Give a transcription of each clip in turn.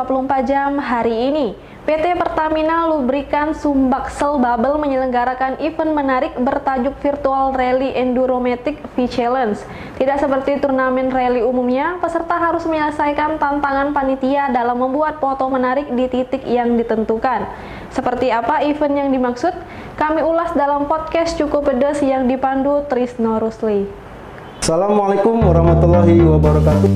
24 jam hari ini. PT Pertamina Lubrikan Sumbaksel Babel menyelenggarakan event menarik bertajuk Virtual Rally Enduromatic V-Challenge. Tidak seperti turnamen rally umumnya, peserta harus menyelesaikan tantangan panitia dalam membuat foto menarik di titik yang ditentukan. Seperti apa event yang dimaksud? Kami ulas dalam podcast Cukup Pedes yang dipandu Trisno Rusli. Assalamualaikum warahmatullahi wabarakatuh.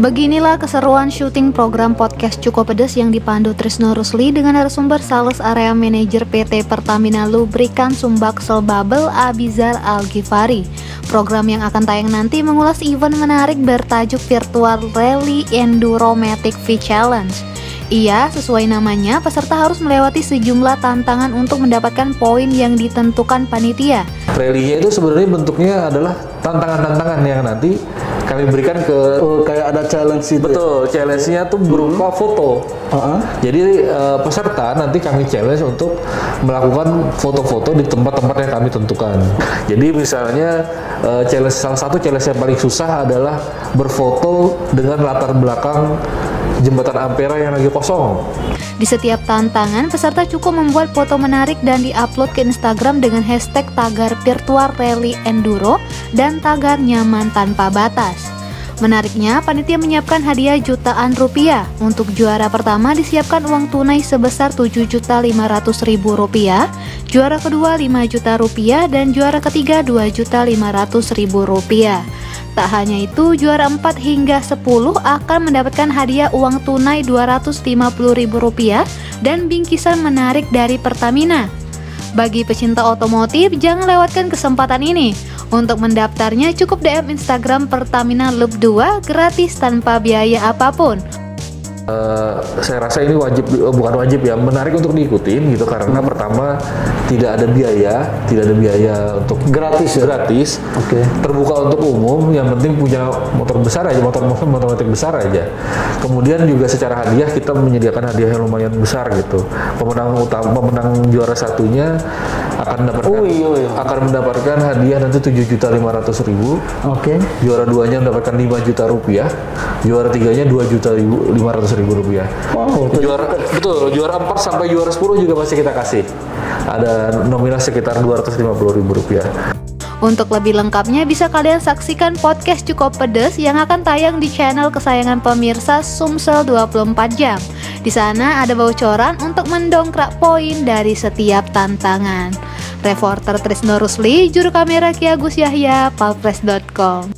Beginilah keseruan syuting program podcast Cukup Pedes yang dipandu Trisno Rusli dengan narasumber Sales Area Manager PT Pertamina Lubrikan Sumbaksel Babel Abizar Al-Ghifari. Program yang akan tayang nanti mengulas event menarik bertajuk Virtual Rally Enduromatic V-Challenge. Iya, sesuai namanya, peserta harus melewati sejumlah tantangan untuk mendapatkan poin yang ditentukan panitia. Rally-nya itu sebenarnya bentuknya adalah tantangan-tantangan yang nanti kami berikan ke kayak ada challenge itu. Betul, challenge-nya tuh berupa foto. Jadi peserta nanti kami challenge untuk melakukan foto-foto di tempat-tempat yang kami tentukan. Jadi misalnya salah satu challenge yang paling susah adalah berfoto dengan latar belakang jembatan Ampera yang lagi kosong. Di setiap tantangan, peserta cukup membuat foto menarik dan diupload ke Instagram dengan hashtag tagar Virtual Rally Enduro dan tagar nyaman tanpa batas. Menariknya, panitia menyiapkan hadiah jutaan rupiah. Untuk juara pertama disiapkan uang tunai sebesar Rp7.500.000, juara kedua Rp5 juta, dan juara ketiga Rp2.500.000. Tak hanya itu, juara 4 hingga 10 akan mendapatkan hadiah uang tunai Rp250.000 dan bingkisan menarik dari Pertamina. Bagi pecinta otomotif, jangan lewatkan kesempatan ini. Untuk mendaftarnya cukup DM Instagram Pertamina Loop 2 gratis tanpa biaya apapun. Saya rasa ini bukan wajib ya, menarik untuk diikutin gitu karena pertama tidak ada biaya untuk gratis. Oke. Terbuka untuk umum, yang penting punya motor besar aja, motor otomatis besar aja. Kemudian juga secara hadiah kita menyediakan hadiah yang lumayan besar gitu. Pemenang juara satunya akan mendapatkan hadiah nanti Rp7.500.000. Oke. Juara duanya mendapatkan Rp5 juta, juara tiganya Rp2.500.000. Wow, juara 4 sampai juara 10 juga masih kita kasih. Ada nominal sekitar Rp250.000. Untuk lebih lengkapnya bisa kalian saksikan podcast Cukup Pedes yang akan tayang di channel kesayangan pemirsa Sumsel 24 jam. Di sana ada bocoran untuk mendongkrak poin dari setiap tantangan. Reporter Trisno Rusli, juru kamera Ki Agus Yahya, palpres.com.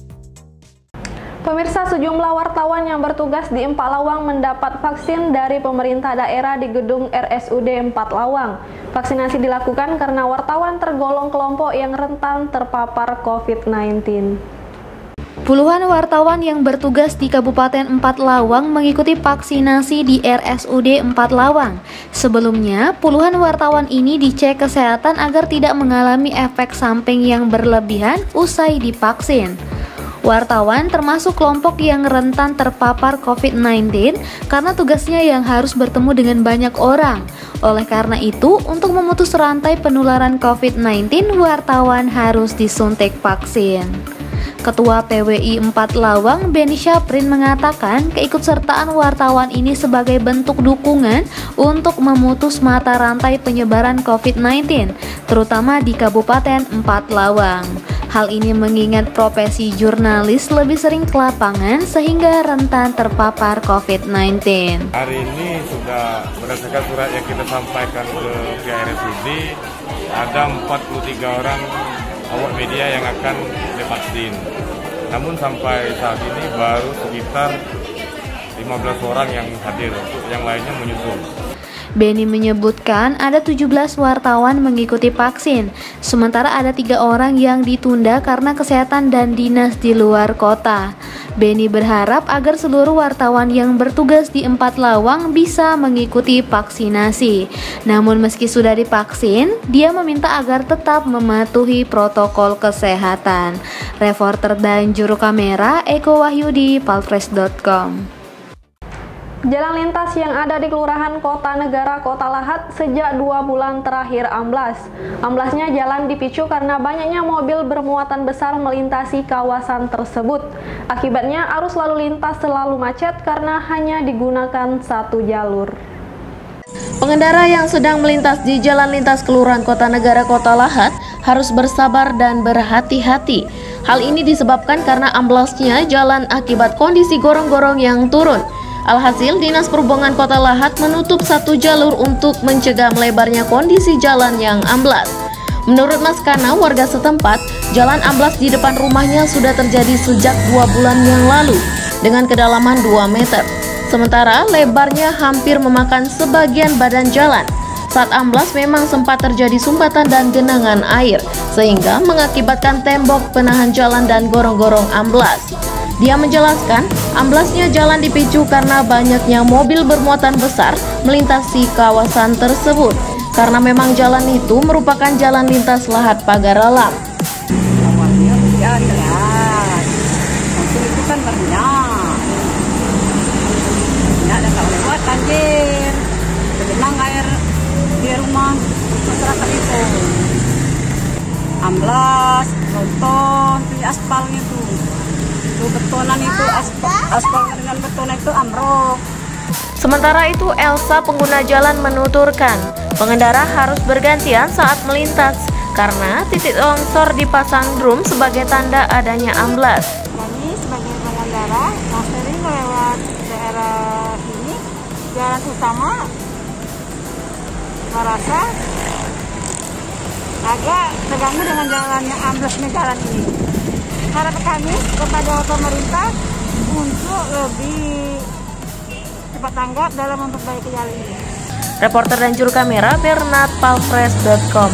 Pemirsa, sejumlah wartawan yang bertugas di Empat Lawang mendapat vaksin dari pemerintah daerah di gedung RSUD Empat Lawang. Vaksinasi dilakukan karena wartawan tergolong kelompok yang rentan terpapar COVID-19. Puluhan wartawan yang bertugas di Kabupaten Empat Lawang mengikuti vaksinasi di RSUD Empat Lawang. Sebelumnya, puluhan wartawan ini dicek kesehatan agar tidak mengalami efek samping yang berlebihan usai divaksin. Wartawan termasuk kelompok yang rentan terpapar COVID-19 karena tugasnya yang harus bertemu dengan banyak orang. Oleh karena itu, untuk memutus rantai penularan COVID-19, wartawan harus disuntik vaksin. Ketua PWI Empat Lawang, Beni Syaprin, mengatakan keikutsertaan wartawan ini sebagai bentuk dukungan untuk memutus mata rantai penyebaran COVID-19, terutama di Kabupaten Empat Lawang. Hal ini mengingat profesi jurnalis lebih sering ke lapangan sehingga rentan terpapar COVID-19. Hari ini sudah berdasarkan surat yang kita sampaikan ke pihak RSUD, ada 43 orang awak media yang akan divaksin. Namun sampai saat ini baru sekitar 15 orang yang hadir, yang lainnya menyusul. Beni menyebutkan ada 17 wartawan mengikuti vaksin, sementara ada 3 orang yang ditunda karena kesehatan dan dinas di luar kota. Beni berharap agar seluruh wartawan yang bertugas di Empat Lawang bisa mengikuti vaksinasi. Namun meski sudah divaksin, dia meminta agar tetap mematuhi protokol kesehatan. Reporter dan juru kamera Eko Wahyudi, palpres.com. Jalan lintas yang ada di Kelurahan Kota Negara, Kota Lahat sejak 2 bulan terakhir amblas. Amblasnya jalan dipicu karena banyaknya mobil bermuatan besar melintasi kawasan tersebut. Akibatnya arus lalu lintas selalu macet karena hanya digunakan satu jalur. Pengendara yang sedang melintas di jalan lintas Kelurahan Kota Negara, Kota Lahat harus bersabar dan berhati-hati. Hal ini disebabkan karena amblasnya jalan akibat kondisi gorong-gorong yang turun. Alhasil, Dinas Perhubungan Kota Lahat menutup satu jalur untuk mencegah melebarnya kondisi jalan yang amblas. Menurut Mas Kana, warga setempat, jalan amblas di depan rumahnya sudah terjadi sejak 2 bulan yang lalu dengan kedalaman 2 meter. Sementara lebarnya hampir memakan sebagian badan jalan. Saat amblas memang sempat terjadi sumbatan dan genangan air, sehingga mengakibatkan tembok penahan jalan dan gorong-gorong amblas. Dia menjelaskan, amblasnya jalan dipicu karena banyaknya mobil bermuatan besar melintasi kawasan tersebut. Karena memang jalan itu merupakan jalan lintas lahat pagar alam. Awalnya hujan deras, nanti itu kan banyak dan tak lewat banjir, tergenang air di rumah masyarakat itu. Amblas, rontoh, di aspalnya itu. Betonan itu aspal dengan betonan itu ambruk. Sementara itu, Elsa pengguna jalan menuturkan, pengendara harus bergantian saat melintas karena titik longsor dipasang drum sebagai tanda adanya amblas. Kami sebagai pengendara yang sering lewat daerah ini, jalan utama, merasa agak terganggu dengan jalannya amblasnya jalan ini. Harapan kami kepada pemerintah untuk lebih cepat tanggap dalam memperbaiki jalan ini. Reporter dan juru kamera Bernard, palfresh.com.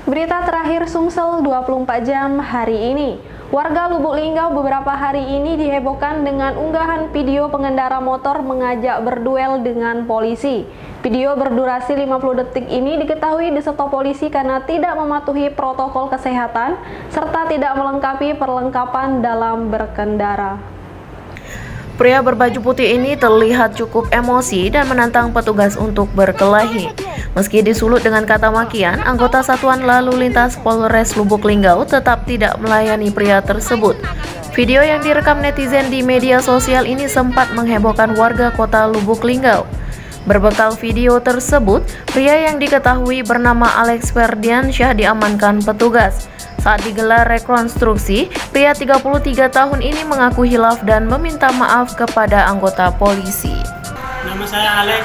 Berita terakhir Sumsel 24 jam hari ini. Warga Lubuk Linggau beberapa hari ini dihebohkan dengan unggahan video pengendara motor mengajak berduel dengan polisi. Video berdurasi 50 detik ini diketahui disetop polisi karena tidak mematuhi protokol kesehatan serta tidak melengkapi perlengkapan dalam berkendara. Pria berbaju putih ini terlihat cukup emosi dan menantang petugas untuk berkelahi. Meski disulut dengan kata makian, anggota Satuan Lalu Lintas Polres Lubuk Linggau tetap tidak melayani pria tersebut. Video yang direkam netizen di media sosial ini sempat menghebohkan warga kota Lubuk Linggau. Berbekal video tersebut, pria yang diketahui bernama Alex Ferdiansyah diamankan petugas. Saat digelar rekonstruksi, pria 33 tahun ini mengaku hilaf dan meminta maaf kepada anggota polisi. Nama saya Alex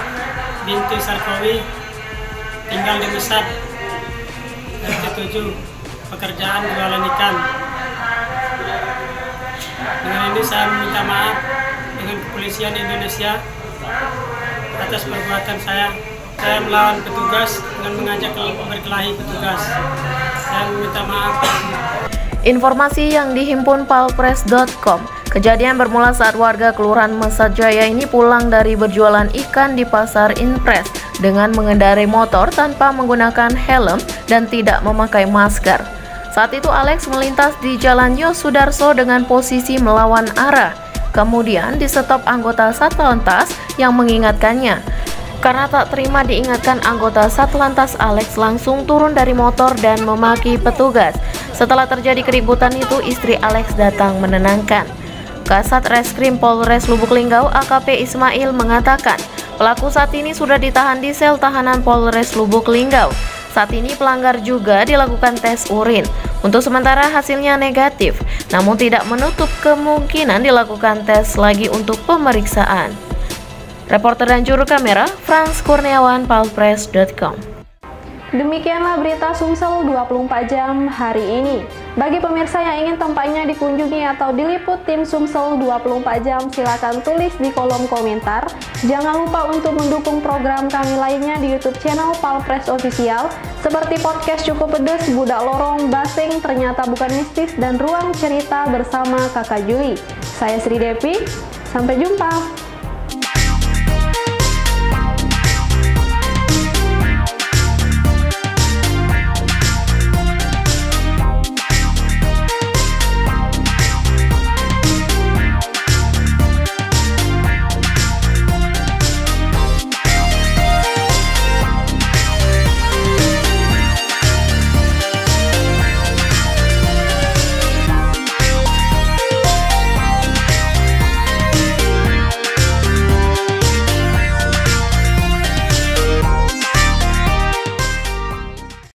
binti Sarkowi, tinggal di Mesat, RT 7, pekerjaan jualan ikan. Dengan ini saya meminta maaf dengan kepolisian Indonesia atas perbuatan saya. Saya melawan petugas dengan mengajak berkelahi petugas. Saya meminta maaf. Informasi yang dihimpun palfresh.com, kejadian bermula saat warga Kelurahan Mesat Jaya ini pulang dari berjualan ikan di Pasar Impres dengan mengendarai motor tanpa menggunakan helm dan tidak memakai masker. Saat itu Alex melintas di Jalan Yosudarso dengan posisi melawan arah. Kemudian disetop anggota Satlantas yang mengingatkannya. Karena tak terima diingatkan anggota Satlantas, Alex langsung turun dari motor dan memaki petugas. Setelah terjadi keributan itu, istri Alex datang menenangkan. Kasat Reskrim Polres Lubuk Linggau AKP Ismail mengatakan, pelaku saat ini sudah ditahan di sel tahanan Polres Lubuk Linggau. Saat ini pelanggar juga dilakukan tes urin. Untuk sementara hasilnya negatif, namun tidak menutup kemungkinan dilakukan tes lagi untuk pemeriksaan. Reporter dan juru kamera Frans Kurniawan, palfresh.com. Demikianlah berita Sumsel 24 jam hari ini. Bagi pemirsa yang ingin tempatnya dikunjungi atau diliput tim Sumsel 24 jam, silakan tulis di kolom komentar. Jangan lupa untuk mendukung program kami lainnya di YouTube channel Palfresh Official seperti podcast Cukup Pedes, Budak Lorong, Basing, Ternyata Bukan Mistis, dan Ruang Cerita bersama Kakak Juli. Saya Sri Devi, sampai jumpa.